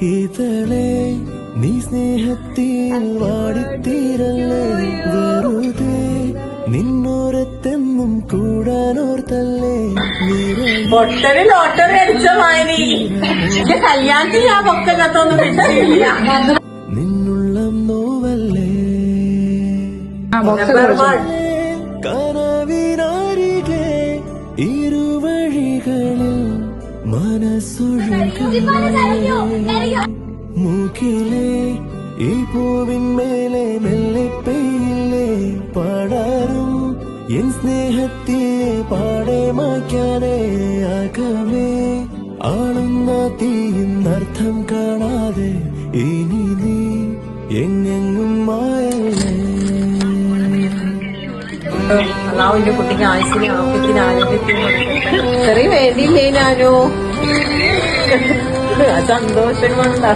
ഇതളേ നീ സ്നേഹത്തിൽ വാടിത്തീരല്ലേ, വെറുതെ നിന്നോരത്തെന്നും കൂടാനോർത്തല്ലേ. ഒട്ടൊരു ലോട്ടറി അടിച്ച മാതിരി കല്യാണത്തിൽ ഞാൻ പൊക്കത്തൊന്നും കിട്ടിയില്ല. നിന്നുള്ളം നോവല്ലേ കനവിനാരികെ ഇരുവഴികളിൽ മനസ്സൊഴുകല്ലേ. മൂക്കിലെ ഈ പൂവിന്മേലെ മെല്ലെ പെയ്യില്ലേ, പാടാറും എൻ സ്നേഹത്തിലെ പാടെ മായ്ക്കാതെ അകമേ ആളുന്ന തീയിന്നർത്ഥം കാണാതെ ഇനി നീ എങ്ങെങ്ങും മായല്ലേ. അള്ളാഹുവിന്റെ കുട്ടിക്ക് ആയുസിന് ആരോഗ്യത്തിന് ആരോഗ്യത്തിന് ചെറിയ വേണ്ടിയില്ലേ ഞാനോ സന്തോഷം കൊണ്ടാ.